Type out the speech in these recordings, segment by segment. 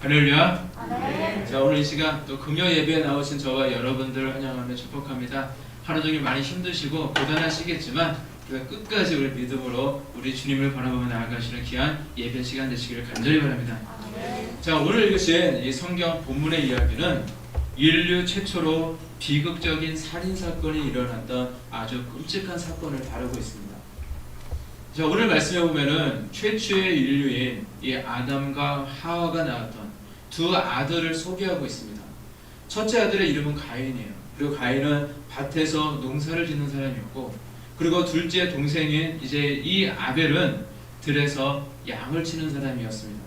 할렐루야. 아멘. 자, 오늘 이 시간 또 금요 예배에 나오신 저와 여러분들 환영하며 축복합니다. 하루 종일 많이 힘드시고 고단하시겠지만 끝까지 우리 믿음으로 우리 주님을 바라보며 나아가시는 귀한 예배 시간 되시기를 간절히 바랍니다. 아멘. 자, 오늘 읽으신 이 성경 본문의 이야기는 인류 최초로 비극적인 살인사건이 일어났던 아주 끔찍한 사건을 다루고 있습니다. 자, 오늘 말씀해 보면은 최초의 인류인 이 아담과 하와가 낳았던 두 아들을 소개하고 있습니다. 첫째 아들의 이름은 가인이에요. 그리고 가인은 밭에서 농사를 짓는 사람이었고, 그리고 둘째 동생인 이제 이 아벨은 들에서 양을 치는 사람이었습니다.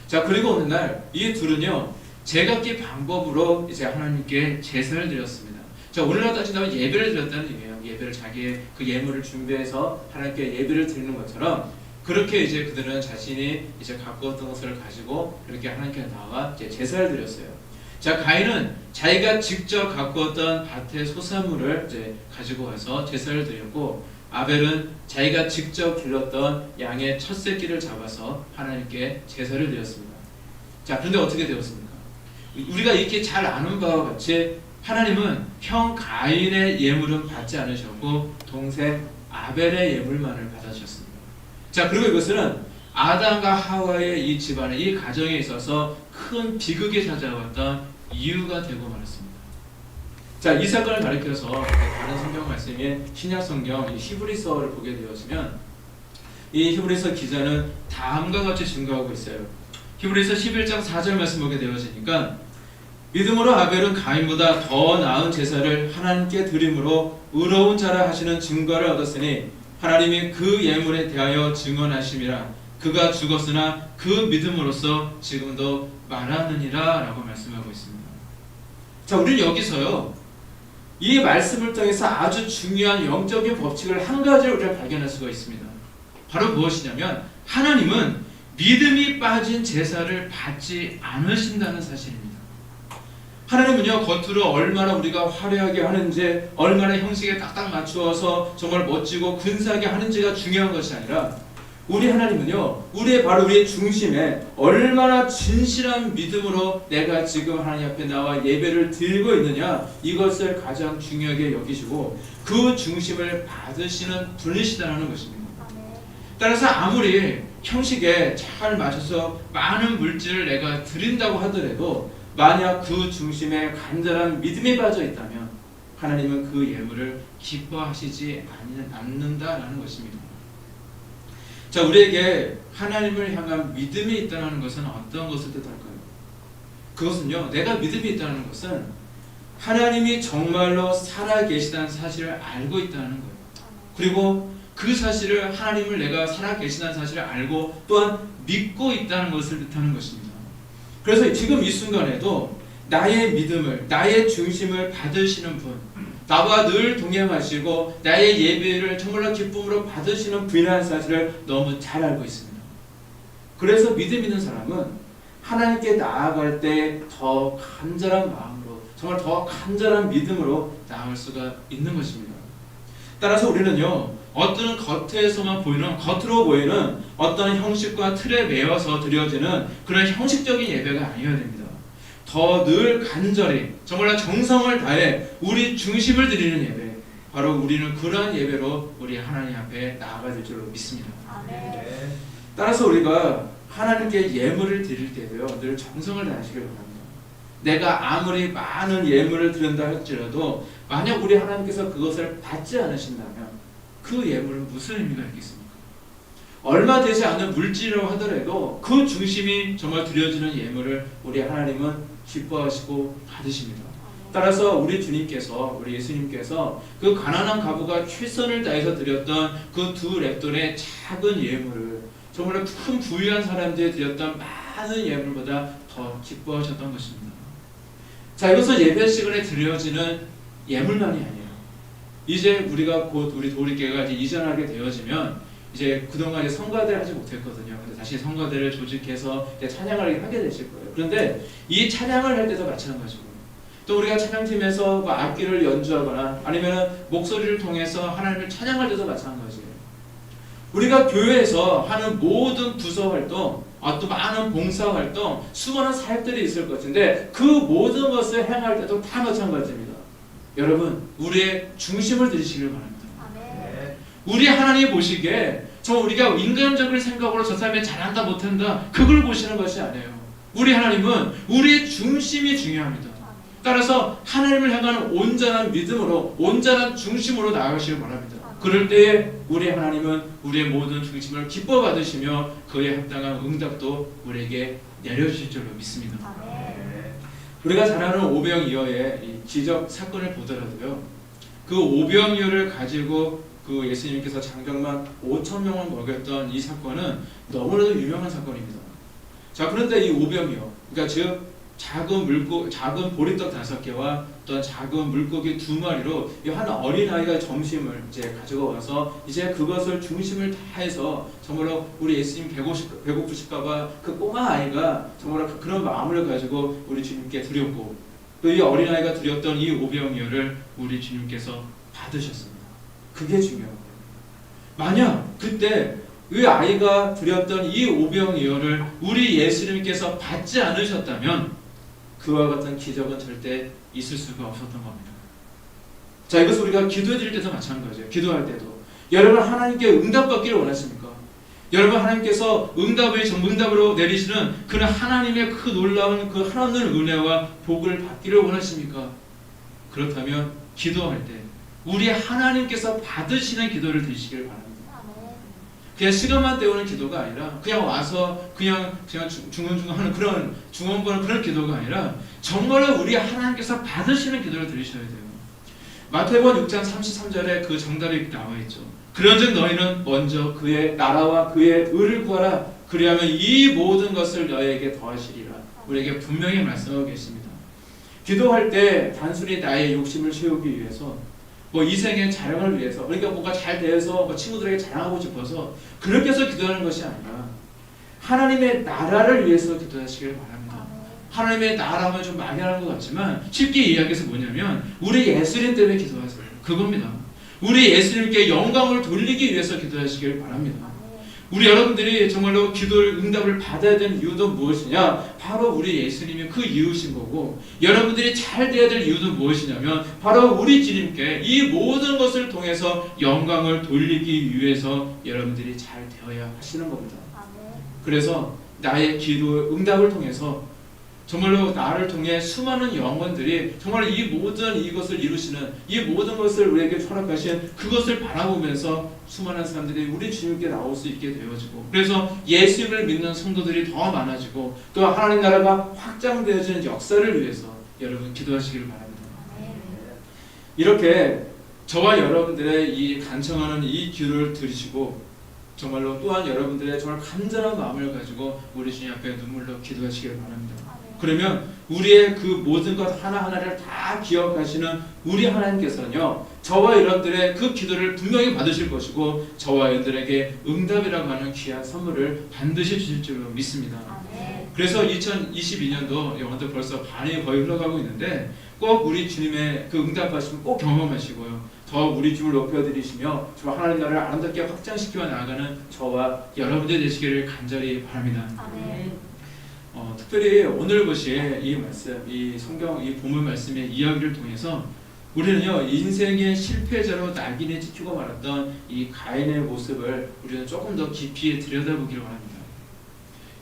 자, 그리고 어느 날 이 둘은요 제각기 방법으로 이제 하나님께 제사를 드렸습니다. 자, 오늘날 따진다면 예배를 드렸다는 얘기예요. 예배를 자기의 그 예물을 준비해서 하나님께 예배를 드리는 것처럼 그렇게 이제 그들은 자신이 이제 갖고 왔던 것을 가지고 이렇게 하나님께 나와 이제 제사를 드렸어요. 자, 가인은 자기가 직접 갖고 왔던 밭의 소산물을 이제 가지고 와서 제사를 드렸고, 아벨은 자기가 직접 길렀던 양의 첫 새끼를 잡아서 하나님께 제사를 드렸습니다. 자, 그런데 어떻게 되었습니까? 우리가 이렇게 잘 아는 바와 같이 하나님은 형 가인의 예물은 받지 않으셨고 동생 아벨의 예물만을 받아주셨습니다. 자, 그리고 이것은 아담과 하와의 이 집안의 이 가정에 있어서 큰 비극이 찾아왔던 이유가 되고 말았습니다. 자, 이 사건을 가리켜서 다른 성경 말씀인 신약 성경 히브리서를 보게 되어지면 이 히브리서 기자는 다음과 같이 증거하고 있어요. 히브리서 11장 4절 말씀 보게 되어지니까, 믿음으로 아벨은 가인보다 더 나은 제사를 하나님께 드림으로 의로운 자라 하시는 증거를 얻었으니 하나님이 그 예물에 대하여 증언하심이라. 그가 죽었으나 그 믿음으로써 지금도 말하느니라 라고 말씀하고 있습니다. 자, 우리는 여기서요 이 말씀을 통해서 아주 중요한 영적인 법칙을 한 가지를 우리가 발견할 수가 있습니다. 바로 무엇이냐면 하나님은 믿음이 빠진 제사를 받지 않으신다는 사실입니다. 하나님은요 겉으로 얼마나 우리가 화려하게 하는지, 얼마나 형식에 딱딱 맞추어서 정말 멋지고 근사하게 하는지가 중요한 것이 아니라, 우리 하나님은요 우리의 중심에 얼마나 진실한 믿음으로 내가 지금 하나님 앞에 나와 예배를 드리고 있느냐, 이것을 가장 중요하게 여기시고 그 중심을 받으시는 분이시다는 것입니다. 따라서 아무리 형식에 잘 맞춰서 많은 물질을 내가 드린다고 하더라도 만약 그 중심에 간절한 믿음이 빠져 있다면 하나님은 그 예물을 기뻐하시지 않는다라는 것입니다. 자, 우리에게 하나님을 향한 믿음이 있다는 것은 어떤 것을 뜻할까요? 그것은요, 내가 믿음이 있다는 것은 하나님이 정말로 살아계시다는 사실을 알고 있다는 거예요. 그리고 그 사실을, 하나님을 내가 살아계시다는 사실을 알고 또한 믿고 있다는 것을 뜻하는 것입니다. 그래서 지금 이 순간에도 나의 믿음을, 나의 중심을 받으시는 분, 나와 늘 동행하시고 나의 예배를 정말로 기쁨으로 받으시는 분이라는 사실을 너무 잘 알고 있습니다. 그래서 믿음 있는 사람은 하나님께 나아갈 때 더 간절한 마음으로, 정말 더 간절한 믿음으로 나아갈 수가 있는 것입니다. 따라서 우리는요 어떤 겉에서만 보이는, 겉으로 보이는 어떤 형식과 틀에 매여서 드려지는 그런 형식적인 예배가 아니어야 됩니다. 더 늘 간절히 정말 정성을 다해 우리 중심을 드리는 예배, 바로 우리는 그러한 예배로 우리 하나님 앞에 나아가야 될 줄로 믿습니다. 아멘. 따라서 우리가 하나님께 예물을 드릴 때도요 늘 정성을 다하시길 바랍니다. 내가 아무리 많은 예물을 드린다 할지라도 만약 우리 하나님께서 그것을 받지 않으신다면 그 예물은 무슨 의미가 있겠습니까? 얼마 되지 않는 물질이라고 하더라도 그 중심이 정말 드려지는 예물을 우리 하나님은 기뻐하시고 받으십니다. 따라서 우리 주님께서, 우리 예수님께서 그 가난한 과부가 최선을 다해서 드렸던 그 두 렙돈의 작은 예물을 정말 큰 부유한 사람들이 드렸던 많은 예물보다 더 기뻐하셨던 것입니다. 자, 이것은 예배 시간에 드려지는 예물만이 아니에요. 이제 우리가 곧 우리 도리교회가 이제 이전하게 되어지면 이제 그동안 이제 성가대를 하지 못했거든요. 근데 다시 성가대를 조직해서 이제 찬양을 하게 되실 거예요. 그런데 이 찬양을 할 때도 마찬가지고, 또 우리가 찬양팀에서 뭐 악기를 연주하거나 아니면 목소리를 통해서 하나님을 찬양할 때도 마찬가지예요. 우리가 교회에서 하는 모든 부서 활동, 또 많은 봉사활동, 수많은 사역들이 있을 것인데 그 모든 것을 행할 때도 다 마찬가지입니다. 여러분, 우리의 중심을 들이시길 바랍니다. 우리 하나님 보시기에 우리가 인간적인 생각으로 저 사람이 잘한다 못한다 그걸 보시는 것이 아니에요. 우리 하나님은 우리의 중심이 중요합니다. 따라서 하나님을 향하는 온전한 믿음으로 온전한 중심으로 나아가시길 바랍니다. 그럴 때에 우리 하나님은 우리의 모든 중심을 기뻐 받으시며 그에 합당한 응답도 우리에게 내려주실 줄로 믿습니다. 우리가 잘 아는 오병이어의 이 기적 사건을 보더라도요, 그 오병이어를 가지고 그 예수님께서 장병만 5,000명을 먹였던 이 사건은 너무나도 유명한 사건입니다. 자, 그런데 이 오병이어, 그러니까 즉 작은 보리떡 5개와 또 작은 물고기 2마리로 한 어린아이가 점심을 이제 가지고 와서 이제 그것을 중심을 다해서 정말로 우리 예수님 배고프실까봐 그 꼬마 아이가 정말로 그런 마음을 가지고 우리 주님께 드렸고, 또 이 어린아이가 드렸던 이 오병이어를 우리 주님께서 받으셨습니다. 그게 중요한 거예요. 만약 그때 이 아이가 드렸던 이 오병이어를 우리 예수님께서 받지 않으셨다면 그와 같은 기적은 절대 있을 수가 없었던 겁니다. 자, 이것을 우리가 기도해 드릴 때도 마찬가지예요. 기도할 때도 여러분 하나님께 응답받기를 원하십니까? 여러분 하나님께서 응답으로 내리시는 그런 하나님의 그 놀라운 그 하나님의 은혜와 복을 받기를 원하십니까? 그렇다면 기도할 때 우리 하나님께서 받으시는 기도를 드리시길 바랍니다. 그냥 시간만 때우는 기도가 아니라 그냥 와서 그냥 중언중언 하는 그런 중언부는 그런 기도가 아니라 정말로 우리 하나님께서 받으시는 기도를 드리셔야 돼요. 마태복음 6장 33절에 그 정답이 나와 있죠. 그런즉 너희는 먼저 그의 나라와 그의 의를 구하라. 그리하면 이 모든 것을 너희에게 더하시리라. 우리에게 분명히 말씀하고 계십니다. 기도할 때 단순히 나의 욕심을 채우기 위해서 이생의 자랑을 위해서, 그러니까 뭔가 잘 되어서 친구들에게 자랑하고 싶어서 그렇게 해서 기도하는 것이 아니라 하나님의 나라를 위해서 기도하시길 바랍니다. 하나님의 나라면 좀 막연한 것 같지만 쉽게 이야기해서 뭐냐면 우리 예수님 때문에 기도하세요. 그겁니다. 우리 예수님께 영광을 돌리기 위해서 기도하시길 바랍니다. 우리 여러분들이 정말로 기도를 응답을 받아야 되는 이유도 무엇이냐? 바로 우리 예수님이 그 이유신 거고, 여러분들이 잘 돼야 될 이유도 무엇이냐면 바로 우리 주님께 이 모든 것을 통해서 영광을 돌리기 위해서 여러분들이 잘 되어야 하시는 겁니다. 그래서 나의 기도 응답을 통해서 정말로 나를 통해 수많은 영혼들이 정말 이 모든 이것을 이루시는 이 모든 것을 우리에게 허락하신 그것을 바라보면서 수많은 사람들이 우리 주님께 나올 수 있게 되어지고, 그래서 예수님을 믿는 성도들이 더 많아지고 또 하나님 나라가 확장되어지는 역사를 위해서 여러분 기도하시길 바랍니다. 이렇게 저와 여러분들의 이 간청하는 이 기도를 들으시고 정말로 또한 여러분들의 정말 간절한 마음을 가지고 우리 주님 앞에 눈물로 기도하시길 바랍니다. 그러면 우리의 그 모든 것 하나하나를 다 기억하시는 우리 하나님께서는요, 저와 여러분들의 그 기도를 분명히 받으실 것이고 저와 여러분들에게 응답이라고 하는 귀한 선물을 반드시 주실 줄로 믿습니다. 그래서 2022년도 영화도 벌써 반이 거의 흘러가고 있는데 꼭 우리 주님의 그 응답하심을 꼭 경험하시고요, 더 우리 주를 높여드리시며 저 하나님 나라를 아름답게 확장시켜 나아가는 저와 여러분들 되시기를 간절히 바랍니다. 특별히 오늘 보실 이 말씀, 이 성경, 이 본문 말씀의 이야기를 통해서 우리는요, 인생의 실패자로 낙인에 찍히고 말았던 이 가인의 모습을 우리는 조금 더 깊이 들여다보기를 원합니다.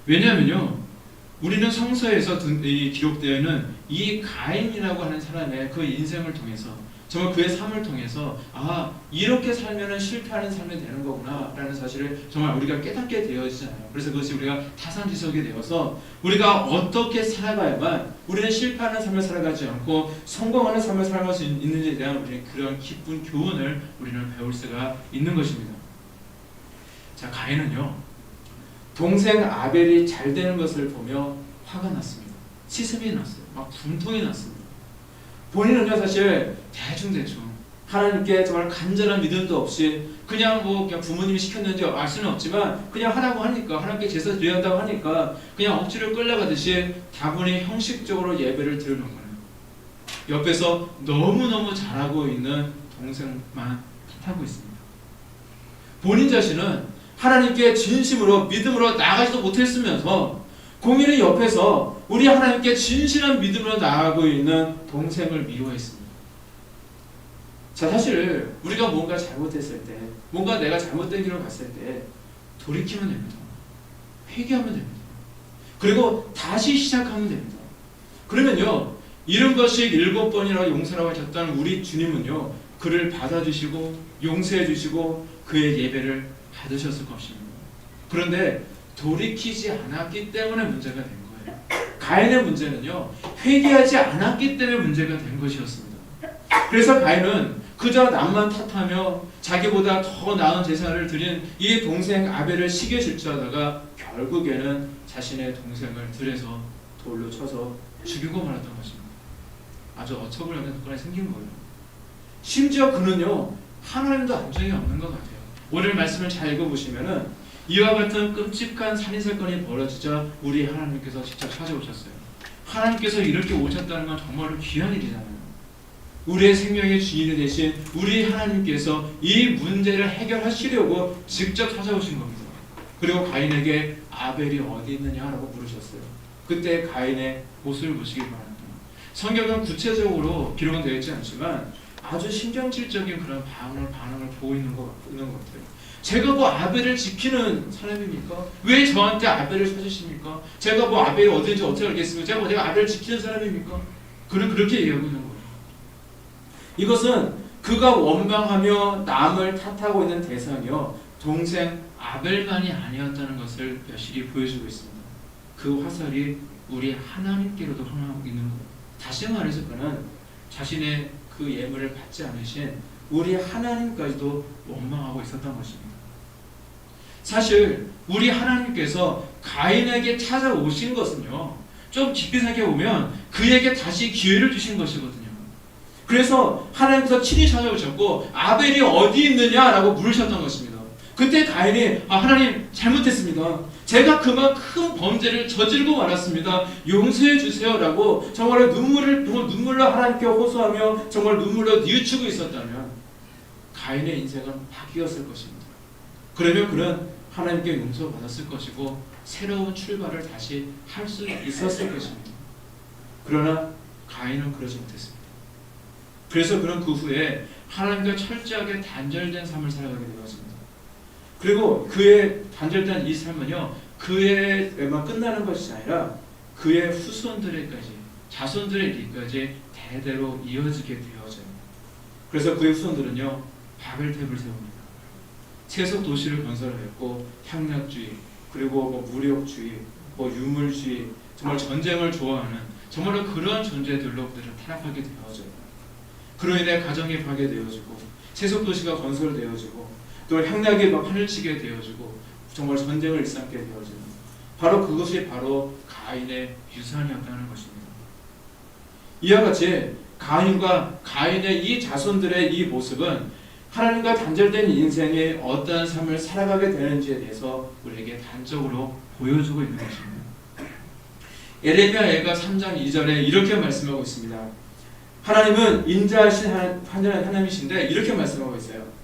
왜냐하면요, 우리는 성서에서 기록되어 있는 이 가인이라고 하는 사람의 그 인생을 통해서 정말 그의 삶을 통해서 이렇게 살면은 실패하는 삶이 되는 거구나 라는 사실을 정말 우리가 깨닫게 되어지잖아요. 그래서 그것이 우리가 타산지석이 되어서 우리가 어떻게 살아가야만 우리는 실패하는 삶을 살아가지 않고 성공하는 삶을 살아갈 수 있는지에 대한 우리는 그런 기쁜 교훈을 우리는 배울 수가 있는 것입니다. 자, 가인은요, 동생 아벨이 잘 되는 것을 보며 화가 났습니다. 시습이 났어요. 막 분통이 났습니다. 본인은요, 사실 대충 하나님께 정말 간절한 믿음도 없이 그냥 부모님이 시켰는지 알 수는 없지만 그냥 하라고 하니까, 하나님께 제사 드려야 한다고 하니까 그냥 억지로 끌려가듯이 다분히 형식적으로 예배를 드리는 거예요. 옆에서 너무너무 잘하고 있는 동생만 탓하고 있습니다. 본인 자신은 하나님께 진심으로 믿음으로 나아가지도 못했으면서 공인의 옆에서 우리 하나님께 진실한 믿음으로 나아가고 있는 동생을 미워했습니다. 자, 사실 우리가 뭔가 잘못했을 때, 뭔가 내가 잘못된 길로 갔을 때 돌이키면 됩니다. 회개하면 됩니다. 그리고 다시 시작하면 됩니다. 그러면요, 70번씩 7번이라고 용서라고 하셨던 우리 주님은요, 그를 받아주시고 용서해주시고 그의 예배를 받으셨을 것입니다. 그런데 돌이키지 않았기 때문에 문제가 된 거예요. 가인의 문제는요, 회개하지 않았기 때문에 문제가 된 것이었습니다. 그래서 가인은 그저 남만 탓하며 자기보다 더 나은 제사를 드린 이 동생 아벨을 시기에 질주하다가 결국에는 자신의 동생을 들에서 돌로 쳐서 죽이고 말았던 것입니다. 아주 어처구니없는 사건이 생긴 거예요. 심지어 그는요, 하나님도 안정이 없는 것 같아요. 오늘 말씀을 잘 읽어보시면은 이와 같은 끔찍한 살인사건이 벌어지자 우리 하나님께서 직접 찾아오셨어요. 하나님께서 이렇게 오셨다는 건 정말로 귀한 일이잖아요. 우리의 생명의 주인이 되신 우리 하나님께서 이 문제를 해결하시려고 직접 찾아오신 겁니다. 그리고 가인에게 아벨이 어디 있느냐라고 물으셨어요. 그때 가인의 모습을 보시기 바랍니다. 성경은 구체적으로 기록은 되어 있지 않지만 아주 신경질적인 그런 반응을 보이는 것 같아요. 제가 뭐 아벨을 지키는 사람입니까? 왜 저한테 아벨을 찾으십니까? 제가 뭐 아벨이 어딘지 어떻게 알겠습니까? 제가 내가 아벨을 지키는 사람입니까? 그는 그렇게 얘기하고 있는 거예요. 이것은 그가 원망하며 남을 탓하고 있는 대상이요, 동생 아벨만이 아니었다는 것을 여실히 보여주고 있습니다. 그 화살이 우리 하나님께로도 향하고 있는 거예요. 다시 말해서 그는 자신의 그 예물을 받지 않으신 우리 하나님까지도 원망하고 있었던 것입니다. 사실 우리 하나님께서 가인에게 찾아오신 것은요, 좀 깊이 생각해보면 그에게 다시 기회를 주신 것이거든요. 그래서 하나님께서 친히 찾아오셨고 아벨이 어디 있느냐라고 물으셨던 것입니다. 그때 가인이 하나님 잘못했습니다. 제가 그만큼 범죄를 저지르고 말았습니다. 용서해 주세요라고 정말 눈물로 하나님께 호소하며 정말 눈물로 뉘우치고 있었다면 가인의 인생은 바뀌었을 것입니다. 그러면 그는 하나님께 용서받았을 것이고 새로운 출발을 다시 할 수 있었을 것입니다. 그러나 가인은 그러지 못했습니다. 그래서 그는 그 후에 하나님과 철저하게 단절된 삶을 살아가게 되었습니다. 그리고 그의 단절된 이 삶은요, 그의에만 끝나는 것이 아니라 그의 후손들에까지, 자손들에게까지 대대로 이어지게 되어져요. 그래서 그의 후손들은요, 바벨탑을 세웁니다. 세속 도시를 건설하였고 향락주의, 그리고 무력주의, 유물주의, 정말 전쟁을 좋아하는 정말로 그런 존재들로 그들은 타락하게 되어져요. 그로 인해 가정이 파괴되어지고 세속 도시가 건설되어지고 또 향락이 하늘치게 되어지고 정말 전쟁을 일삼게 되어지는, 바로 그것이 바로 가인의 유산이었다는 것입니다. 이와 같이 가인과 가인의 이 자손들의 이 모습은 하나님과 단절된 인생의 어떠한 삶을 살아가게 되는지에 대해서 우리에게 단적으로 보여주고 있는 것입니다. 예레미야가 3장 2절에 이렇게 말씀하고 있습니다. 하나님은 인자하신 하나님이신데 이렇게 말씀하고 있어요.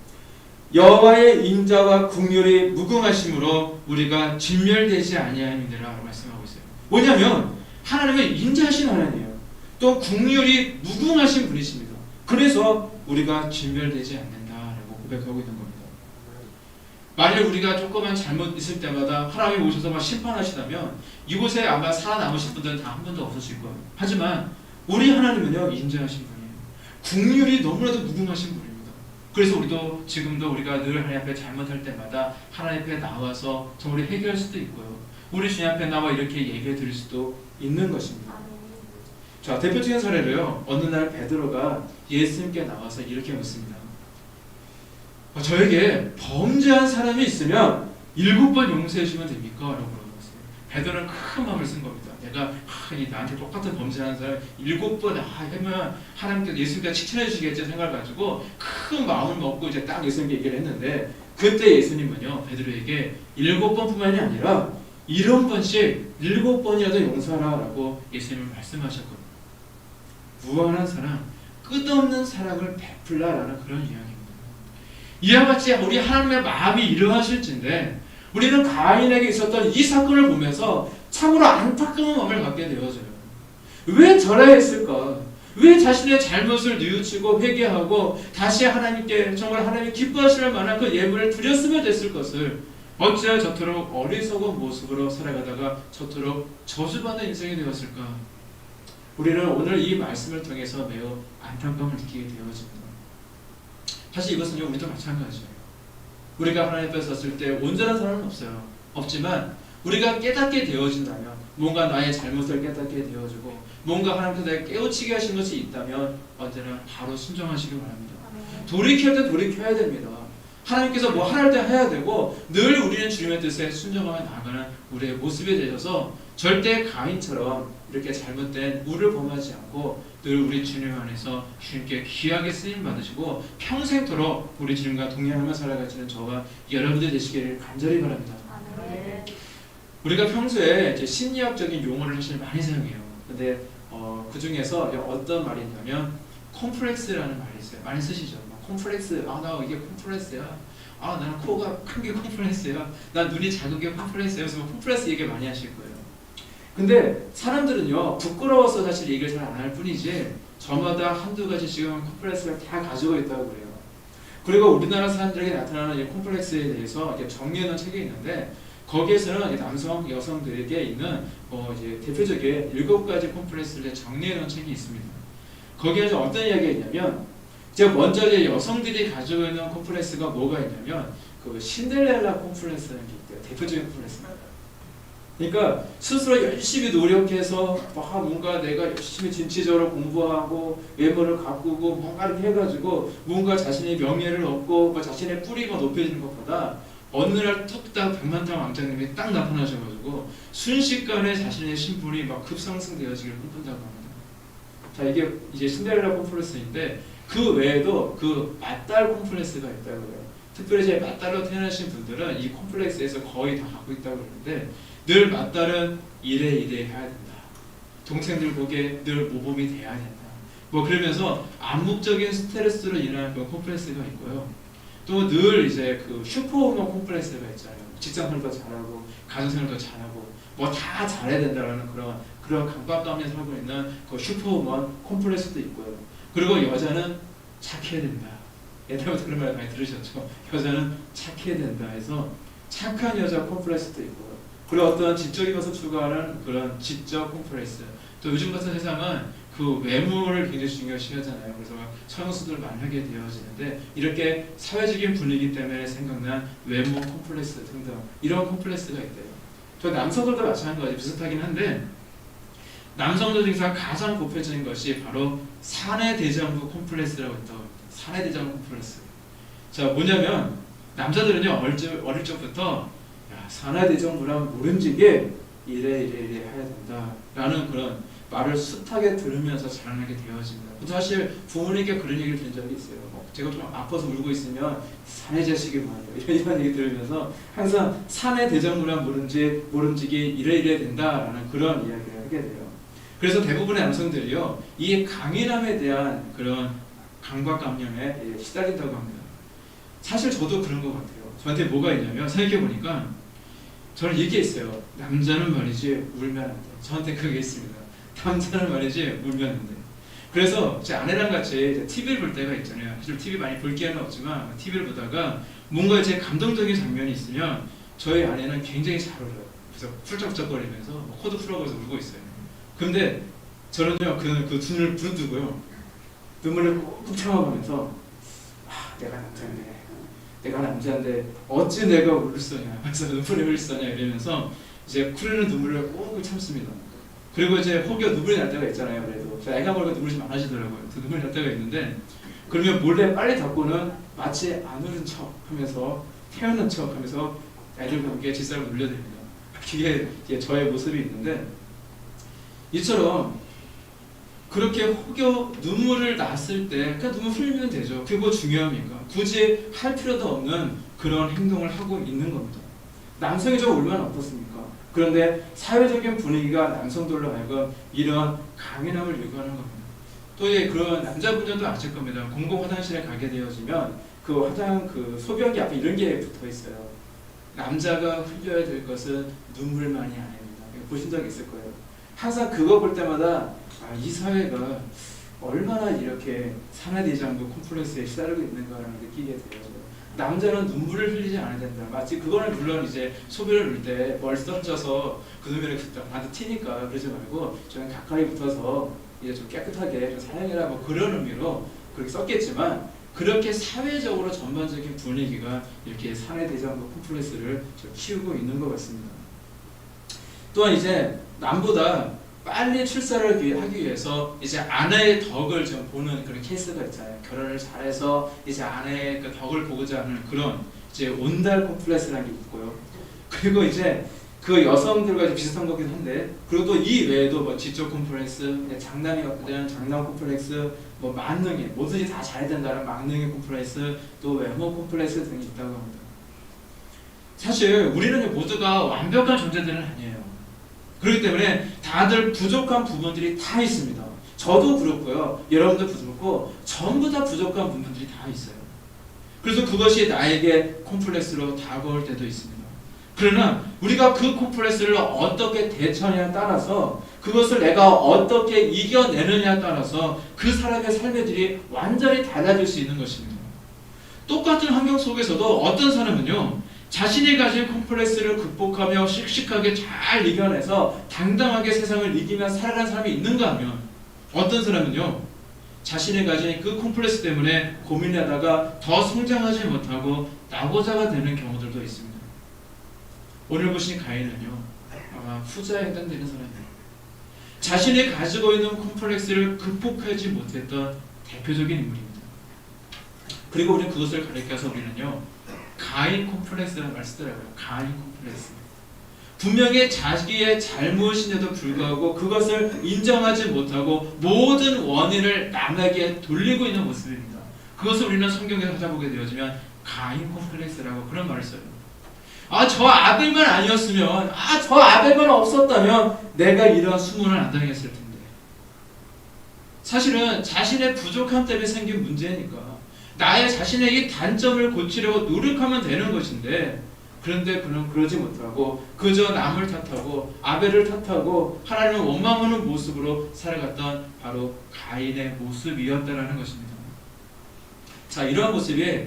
여호와의 인자와 긍휼이 무궁하심으로 우리가 진멸되지 아니함이니라 라고 말씀하고 있어요. 뭐냐면 하나님은 인자하신 하나님이에요. 또 긍휼이 무궁하신 분이십니다. 그래서 우리가 진멸되지 않는다라고 고백하고 있는 겁니다. 만일 우리가 조그만 잘못 있을 때마다 하나님이 오셔서 막 심판하시다면 이곳에 아마 살아남으신 분들은 다 한 분도 없으실 거예요. 하지만 우리 하나님은요, 인자하신 분이에요. 긍휼이 너무나도 무궁하신 분입니다. 그래서 우리도 지금도 우리가 늘 하나님 앞에 잘못할 때마다 하나님 앞에 나와서 정말 회개할 수도 있고요, 우리 주님 앞에 나와 이렇게 예배 드릴 수도 있는 것입니다. 자, 대표적인 사례로요, 어느 날 베드로가 예수님께 나와서 이렇게 묻습니다. 저에게 범죄한 사람이 있으면 7번 용서해 주면 됩니까? 라고 물어봤어요. 베드로는 큰 마음을 쓴 겁니다. 내가 나한테 똑같은 범죄하는 사람 7번 하면 하나님께서 예수님께서 칭찬해 주시겠지 생각을 가지고 큰 마음을 먹고 이제 딱 예수님께 얘기를 했는데, 그때 예수님은요, 베드로에게 7번뿐만이 아니라 70번씩 7번이라도 용서하라고 예수님은 말씀하셨거든요. 무한한 사랑, 끝없는 사랑을 베풀라라는 그런 이야기입니다. 이와 같이 우리 하나님의 마음이 이러하실진데 우리는 가인에게 있었던 이 사건을 보면서 참으로 안타까운 마음을 갖게 되어져요. 왜 저래야 했을까? 왜 자신의 잘못을 뉘우치고 회개하고 다시 하나님께 정말 하나님이 기뻐하실 만한 그 예물을 드렸으면 됐을 것을 어찌하여 저토록 어리석은 모습으로 살아가다가 저토록 저주받는 인생이 되었을까? 우리는 오늘 이 말씀을 통해서 매우 안타까움을 느끼게 되어집니다. 사실 이것은요, 우리도 마찬가지예요. 우리가 하나님 앞에 섰을 때 온전한 사람은 없어요. 없지만 우리가 깨닫게 되어진다면, 뭔가 나의 잘못을 깨닫게 되어지고 뭔가 하나님께서 내가 깨우치게 하신 것이 있다면 언제나 바로 순종하시기 바랍니다. 돌이킬 때 돌이켜야 됩니다. 하나님께서 뭐 하랄 때 해야 되고 늘 우리는 주님의 뜻에 순종하며 나아가는 우리의 모습이 되셔서 절대 가인처럼 이렇게 잘못된 우를 범하지 않고 늘 우리 주님 안에서 주님께 귀하게 쓰임 받으시고 평생토록 우리 주님과 동행하며 살아가시는 저와 여러분들 되시기를 간절히 바랍니다. 우리가 평소에 이제 심리학적인 용어를 사실 많이 사용해요. 근데 그 중에서 어떤 말이 있냐면 콤플렉스라는 말이 있어요. 많이 쓰시죠? 콤플렉스, 나 이게 콤플렉스야. 나는 코가 큰 게 콤플렉스야. 난 눈이 작은 게 콤플렉스야. 그래서 콤플렉스 얘기 많이 하실 거예요. 근데 사람들은요, 부끄러워서 사실 얘기를 잘 안 할 뿐이지 저마다 한두 가지씩은 콤플렉스를 다 가지고 있다고 그래요. 그리고 우리나라 사람들에게 나타나는 이 콤플렉스에 대해서 정리해놓은 책이 있는데 거기에서는 남성, 여성들에게 있는 이제 대표적인 7가지 콤플렉스를 정리해놓은 책이 있습니다. 거기에서 어떤 이야기가 있냐면 먼저 이제 여성들이 가지고 있는 콤플렉스가 뭐가 있냐면 그 신데렐라 콤플렉스라는 게 있대요. 대표적인 콤플렉스입니다. 그러니까 스스로 열심히 노력해서 뭔가 내가 열심히 진취적으로 공부하고 외모를 가꾸고 뭔가 이렇게 해가지고 뭔가 자신의 명예를 얻고 자신의 뿌리가 높여지는 것보다 어느 날 뚝딱 백만탄 왕자님이 딱 나타나셔가지고 순식간에 자신의 신분이 막 급상승되어지기를 꿈꾼다고 합니다. 자, 이게 이제 신데렐라 콤플렉스인데 그 외에도 그 맞딸 콤플렉스가 있다고 해요. 특별히 이제 맞딸로 태어나신 분들은 이 콤플렉스에서 거의 다 갖고 있다고 그러는데 늘 맞딸은 이래 해야 된다. 동생들 보기에 늘 모범이 돼야 된다. 그러면서 암묵적인 스트레스로 인한 그 콤플렉스가 있고요. 또 늘 이제 그 슈퍼우먼 콤플렉스가 있잖아요. 직장생활도 잘하고 가정생활도 잘하고 다 잘해야 된다라는 그런 강박감에 살고 있는 그 슈퍼우먼 콤플렉스도 있고요. 그리고 여자는 착해야 된다. 옛날부터 그런 말 많이 들으셨죠? 여자는 착해야 된다 해서 착한 여자 콤플렉스도 있고요. 그리고 어떤 지적인 것을 추구하는 그런 지적 콤플렉스. 또 요즘 같은 세상은 그 외모를 굉장히 중요시 하잖아요. 그래서 성형수술을 많이 하게 되어지는데 이렇게 사회적인 분위기 때문에 생각난 외모 콤플렉스 등등 이런 콤플렉스가 있대요. 저 남성들도 마찬가지 비슷하긴 한데 남성들 중에서 가장 보편적인 것이 바로 사내대장부 콤플렉스라고 있다고 합니다. 사내대장부 콤플렉스. 자, 뭐냐면 남자들은요 어릴 적부터 사내대장부랑 모름지게 이래 해야 된다 라는 그런 말을 숱하게 들으면서 자라나게 되어집니다. 사실 부모님께 그런 얘기를 들은 적이 있어요. 제가 좀 아파서 울고 있으면 사내 자식이 말이야 이런 얘기 들으면서 항상 사내대장부랑 모름지기 이래 된다라는 그런 이야기를 하게 돼요. 그래서 대부분의 남성들이요 이 강인함에 대한 그런 강박감염에 시달린다고 합니다. 사실 저도 그런 것 같아요. 저한테 뭐가 있냐면 생각해보니까 저는 이게 있어요. 남자는 말이지 울면 안 돼. 저한테 그게 있습니다. 남자는 말이지 울면 안 돼. 그래서 제 아내랑 같이 TV를 볼 때가 있잖아요. 사실 TV 많이 볼 기회는 없지만 TV를 보다가 뭔가 제 감동적인 장면이 있으면 저희 아내는 굉장히 잘 울어요. 그래서 훌쩍훌쩍거리면서 코도 풀어가서 울고 있어요. 근데 저는요 그 눈을 부릅뜨고요 눈물을 꾹꾹 참아가면서 내가 남자인데 어찌 내가 울을 써냐 그래서 눈물을 흘릴 써냐 이러면서 이제 흐르는 눈물을 꾹꾹 참습니다. 그리고 이제 혹여 눈물이 날 때가 있잖아요. 그래도 애가 보니까 눈물이 좀 많아지더라고요. 그 눈물이 날 때가 있는데 그러면 몰래 빨리 닦고는 마치 안 울은 척 하면서 태어난 척 하면서 애들과 함께 질싸움을 눌려드립니다. 그게 이제 저의 모습이 있는데 이처럼 그렇게 혹여 눈물을 났을 때 그냥 눈물 흘리면 되죠. 그게 뭐 중요합니까? 굳이 할 필요도 없는 그런 행동을 하고 있는 겁니다. 남성이 좀 울면 어떻습니까? 그런데 사회적인 분위기가 남성들로 하여금 이런 강인함을 요구하는 겁니다. 또 그런 남자분들도 아실 겁니다. 공공 화장실에 가게 되어지면 그 화장 그 소변기 앞에 이런 게 붙어 있어요. 남자가 흘려야 될 것은 눈물만이 아닙니다. 이거 보신 적 있을 거예요. 항상 그거 볼 때마다 이 사회가 얼마나 이렇게 사내대장부 콤플렉스에 시달리고 있는가를 느끼게 돼요. 남자는 눈물을 흘리지 않아야 된다. 마치 그거는 물론 이제 소변을 넣을 때 멀리 떨어져서 그 소변을 나한테 튀니까 그러지 말고 좀 가까이 붙어서 이제 좀 깨끗하게 좀 사용해라 뭐 그런 의미로 그렇게 썼겠지만, 그렇게 사회적으로 전반적인 분위기가 이렇게 사내대장부 콤플렉스를 좀 키우고 있는 것 같습니다. 또한 이제 남보다 빨리 출산을 하기 위해서 이제 아내의 덕을 좀 보는 그런 케이스가 있잖아요. 결혼을 잘해서 이제 아내의 그 덕을 보고자 하는 그런 이제 온달 콤플렉스라는 게 있고요. 그리고 이제 그 여성들과 좀 비슷한 거긴 한데, 그리고 또 이 외에도 뭐 지적 콤플렉스, 장남이거든 장남 콤플렉스, 뭐 만능이 뭐든지 다 잘해야 된다는 만능의 콤플렉스, 또 외모 콤플렉스 등이 있다고 합니다. 사실 우리는 모두가 완벽한 존재들은 아니에요. 그렇기 때문에 다들 부족한 부분들이 다 있습니다. 저도 그렇고요. 여러분도 부족하고 전부 다 부족한 부분들이 다 있어요. 그래서 그것이 나에게 콤플렉스로 다가올 때도 있습니다. 그러나 우리가 그 콤플렉스를 어떻게 대처하냐에 따라서, 그것을 내가 어떻게 이겨내느냐에 따라서 그 사람의 삶의 질이 완전히 달라질 수 있는 것입니다. 똑같은 환경 속에서도 어떤 사람은요, 자신이 가진 콤플렉스를 극복하며 씩씩하게 잘 이겨내서 당당하게 세상을 이기며 살아가는 사람이 있는가 하면, 어떤 사람은요, 자신이 가진 그 콤플렉스 때문에 고민하다가 더 성장하지 못하고 낙오자가 되는 경우들도 있습니다. 오늘 보신 가인은요, 아마 후자에 해당되는 사람이에요. 자신이 가지고 있는 콤플렉스를 극복하지 못했던 대표적인 인물입니다. 그리고 우리는 그것을 가리켜서 우리는요, 가인 콤플렉스라는 말 쓰더라고요. 가인 콤플렉스. 분명히 자기의 잘못인데도 불구하고 그것을 인정하지 못하고 모든 원인을 남에게 돌리고 있는 모습입니다. 그것을 우리는 성경에서 찾아보게 되어지면 가인 콤플렉스라고 그런 말을 써요. 저 아벨만 아니었으면, 저 아벨만 없었다면 내가 이런 수모를 안 당했을 텐데. 사실은 자신의 부족함 때문에 생긴 문제니까 나의 자신의 이 단점을 고치려고 노력하면 되는 것인데, 그런데 그는 그러지 못하고 그저 남을 탓하고 아벨을 탓하고 하나님을 원망하는 모습으로 살아갔던 바로 가인의 모습이었다라는 것입니다. 자, 이러한 모습이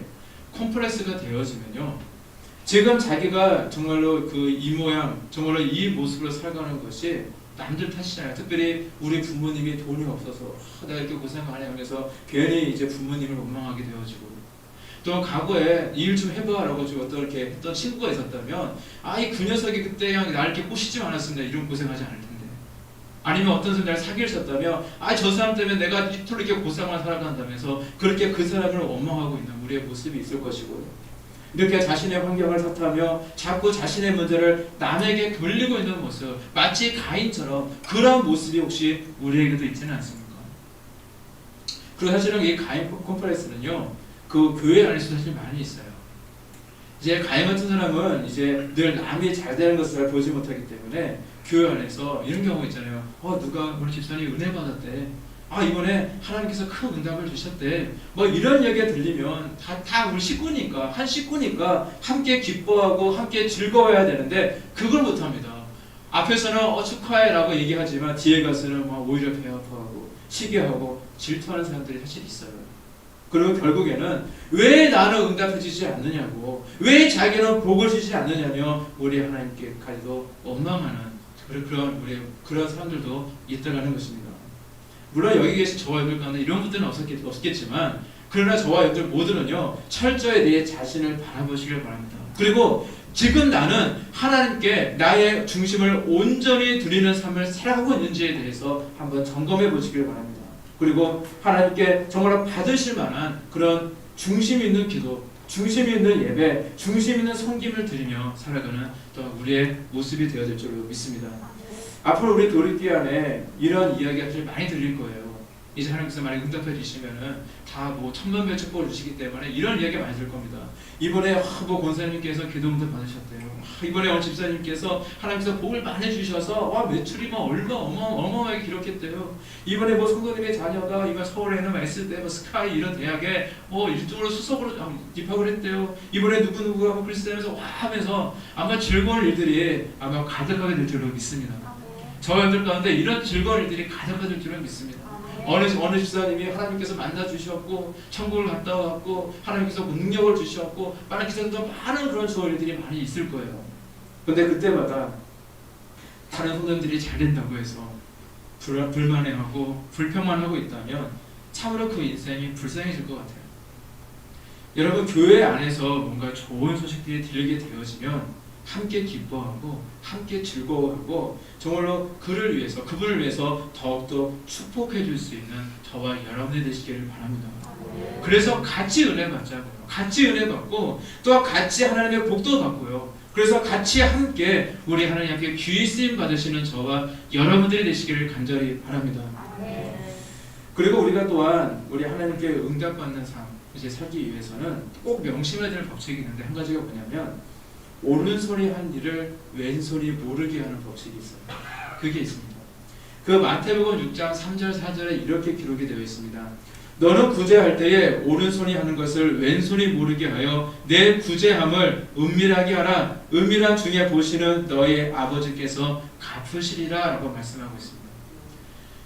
콤플렉스가 되어지면요, 지금 자기가 정말로 그 이 모양, 정말로 이 모습으로 살아가는 것이 남들 탓이잖아요. 특별히 우리 부모님이 돈이 없어서 내가 이렇게 고생 많이 하면서 괜히 이제 부모님을 원망하게 되어지고, 또 과거에 일 좀 해봐라고 어떤 이렇게 했던 친구가 있었다면, 그 녀석이 그때 그냥 나를 이렇게 꼬시지 않았습니다. 이런 고생하지 않을 텐데. 아니면 어떤 사람이 나를 사기를 쳤다면, 저 사람 때문에 내가 이토록 이렇게 고생만 살아간다면서 그렇게 그 사람을 원망하고 있는 우리의 모습이 있을 것이고, 이렇게 자신의 환경을 탓하며 자꾸 자신의 문제를 남에게 돌리고 있는 모습, 마치 가인처럼 그런 모습이 혹시 우리에게도 있지는 않습니까? 그리고 사실은 이 가인 콤플렉스는요, 그 교회 안에서 사실 많이 있어요. 이제 가인 같은 사람은 이제 늘 남이 잘 되는 것을 잘 보지 못하기 때문에 교회 안에서 이런 경우 있잖아요. 누가 우리 집사람이 은혜 받았대. 이번에 하나님께서 큰 응답을 주셨대. 뭐 이런 얘기가 들리면 다 우리 식구니까, 한 식구니까 함께 기뻐하고 함께 즐거워야 되는데 그걸 못합니다. 앞에서는 축하해 라고 얘기하지만 뒤에 가서는 오히려 배 아파하고 시기하고 질투하는 사람들이 사실 있어요. 그리고 결국에는 왜 나는 응답해 주지 않느냐고, 왜 자기는 복을 주지 않느냐며 우리 하나님께까지도 원망하는 그런 사람들도 있다라는 것입니다. 물론 여기 계신 저와 여러분 가운데 이런 분들은 없겠지만, 그러나 저와 여러분들 모두는요, 철저히 내 자신을 바라보시길 바랍니다. 그리고 지금 나는 하나님께 나의 중심을 온전히 드리는 삶을 살아가고 있는지에 대해서 한번 점검해 보시길 바랍니다. 그리고 하나님께 정말 받으실 만한 그런 중심 있는 기도, 중심 있는 예배, 중심 있는 섬김을 드리며 살아가는 또 우리의 모습이 되어야 될 줄로 믿습니다. 앞으로 우리 도리띠 안에 이런 이야기가 많이 들릴 거예요. 이제 하나님께서 만약 응답해 주시면은 다 뭐 천만별 축복을 주시기 때문에 이런 이야기 많이 들 겁니다. 이번에 뭐 권사님께서 기도 응답 받으셨대요. 이번에 어느 집사님께서 하나님께서 복을 많이 주셔서 와 매출이 막 어마어마하게 기록했대요. 이번에 뭐 성도님의 자녀가 이번 서울에는 있을 때 뭐 스카이 이런 대학에 뭐 일종으로 수석으로 입학을 했대요. 이번에 누구누구가 뭐 그리스도에서 와 하면서 아마 즐거운 일들이 아마 가득하게 될 줄로 믿습니다. 저희들 가운데 이런 즐거운 일들이 가득하게 될 줄로 믿습니다. 어느 집사님이 하나님께서 만나 주셨고 천국을 갔다 왔고 하나님께서 능력을 주셨고 하나님께서 많은 그런 좋은 일들이 많이 있을 거예요. 근데 그때마다 다른 성도들이 잘 된다고 해서 불만해하고 불평만 하고 있다면 참으로 그 인생이 불쌍해질 것 같아요. 여러분 교회 안에서 뭔가 좋은 소식들이 들리게 되어지면 함께 기뻐하고 함께 즐거워하고 정말로 그분을 위해서 더욱더 축복해 줄 수 있는 저와 여러분이 되시기를 바랍니다. 그래서 같이 은혜 받자고요. 같이 은혜 받고 또 같이 하나님의 복도 받고요. 그래서 같이 함께 우리 하나님 앞에 귀히 쓰임 받으시는 저와 여러분들이 되시기를 간절히 바랍니다. 그리고 우리가 또한 우리 하나님께 응답받는 삶 이제 살기 위해서는 꼭 명심해야 될 법칙이 있는데 한 가지가 뭐냐면 오른손이 한 일을 왼손이 모르게 하는 법칙이 있어요. 그게 있습니다. 그 마태복음 6장 3절 4절에 이렇게 기록이 되어 있습니다. 너는 구제할 때에 오른손이 하는 것을 왼손이 모르게 하여 내 구제함을 은밀하게 하라. 은밀한 중에 보시는 너의 아버지께서 갚으시리라 라고 말씀하고 있습니다.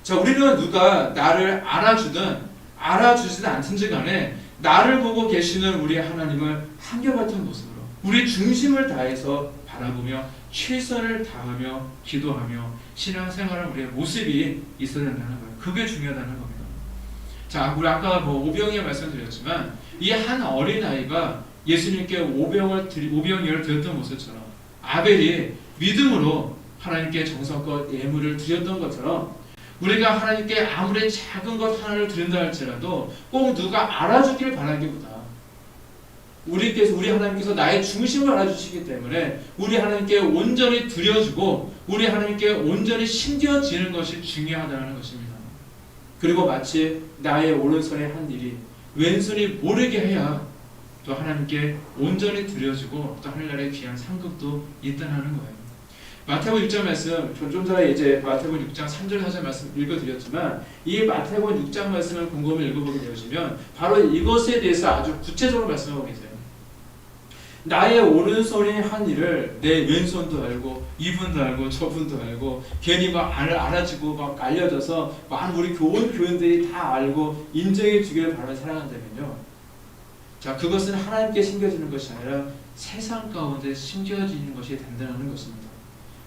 자, 우리는 누가 나를 알아주든 알아주지도 않든지 간에 나를 보고 계시는 우리 하나님을 한결같은 모습으로 우리 중심을 다해서 바라보며 최선을 다하며 기도하며 신앙생활을 우리의 모습이 있어야 된다는 거예요. 그게 중요하다는 겁니다. 자, 우리 아까 뭐 오병이어 말씀드렸지만 이 한 어린아이가 예수님께 오병이어를 드렸던 모습처럼 아벨이 믿음으로 하나님께 정성껏 예물을 드렸던 것처럼 우리가 하나님께 아무리 작은 것 하나를 드린다 할지라도 꼭 누가 알아주기를 바라기보다 우리 하나님께서 나의 중심을 알아주시기 때문에 우리 하나님께 온전히 드려주고 우리 하나님께 온전히 심겨지는 것이 중요하다는 것입니다. 그리고 마치 나의 오른손에 한 일이 왼손이 모르게 해야 또 하나님께 온전히 드려주고 또 하늘나라의 귀한 상급도 있다는 거예요. 마태복음 6장 말씀, 좀 전에 이제 마태복음 6장 3절 4절 말씀 읽어드렸지만 이 마태복음 6장 말씀을 곰곰이 읽어보게 되시면 바로 이것에 대해서 아주 구체적으로 말씀하고 계세요. 나의 오른손이 한 일을 내 왼손도 알고 이분도 알고 저분도 알고 괜히 막 알아주고 막 알려져서 많은 우리 교인들이 다 알고 인정해 주기를 바라며 살아간다면요. 자, 그것은 하나님께 심겨지는 것이 아니라 세상 가운데 심겨지는 것이 된다는 것입니다.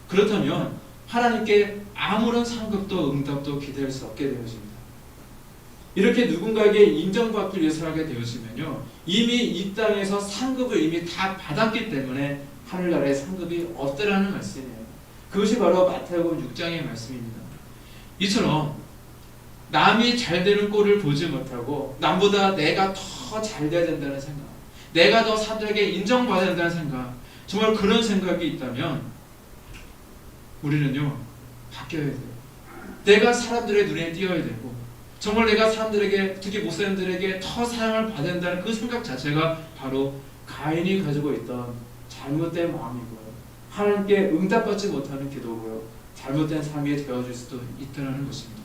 그렇다면 하나님께 아무런 상급도 응답도 기대할 수 없게 되어집니다. 이렇게 누군가에게 인정받기 위해서 살게 되어지면요, 이미 이 땅에서 상급을 이미 다 받았기 때문에 하늘나라의 상급이 없다라는 말씀이에요. 그것이 바로 마태복음 6장의 말씀입니다. 이처럼 남이 잘 되는 꼴을 보지 못하고 남보다 내가 더 잘 돼야 된다는 생각, 내가 더 사람들에게 인정받아야 된다는 생각, 정말 그런 생각이 있다면 우리는요 바뀌어야 돼요. 내가 사람들의 눈에 띄어야 되고 정말 내가 사람들에게 특히 목사님들에게 더 사랑을 받아야 된다는 그 생각 자체가 바로 가인이 가지고 있던 잘못된 마음이고요. 하나님께 응답받지 못하는 기도고요. 잘못된 삶이 되어질 수도 있다는 것입니다.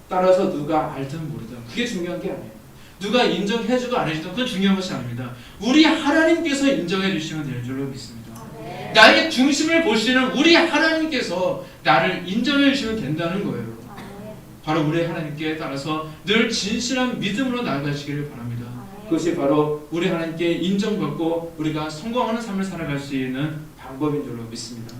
따라서 누가 알든 모르든 그게 중요한 게 아니에요. 누가 인정해주고 안 해주든 그건 중요한 것이 아닙니다. 우리 하나님께서 인정해 주시면 될 줄로 믿습니다. 나의 중심을 보시는 우리 하나님께서 나를 인정해 주시면 된다는 거예요. 바로 우리 하나님께 따라서 늘 진실한 믿음으로 나아가시기를 바랍니다. 그것이 바로 우리 하나님께 인정받고 우리가 성공하는 삶을 살아갈 수 있는 방법인 줄로 믿습니다.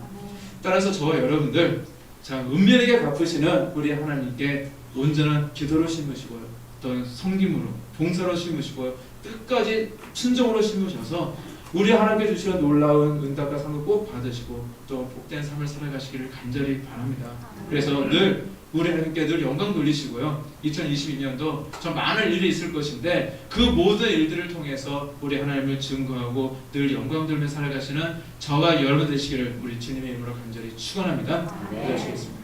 따라서 저와 여러분들 은밀하게 갚으시는 우리 하나님께 온전한 기도로 심으시고요, 또 섬김으로 봉사로 심으시고요, 끝까지 순종으로 심으셔서 우리 하나님께 주시는 놀라운 응답과 상급 꼭 받으시고 또 복된 삶을 살아가시기를 간절히 바랍니다. 그래서 늘 우리 하나님께 늘 영광 돌리시고요, 2022년도 참 많은 일이 있을 것인데 그 모든 일들을 통해서 우리 하나님을 증거하고 늘 영광 돌며 살아가시는 저와 여러분 되시기를 우리 주님의 이름으로 간절히 축원합니다. 기도하시겠습니다.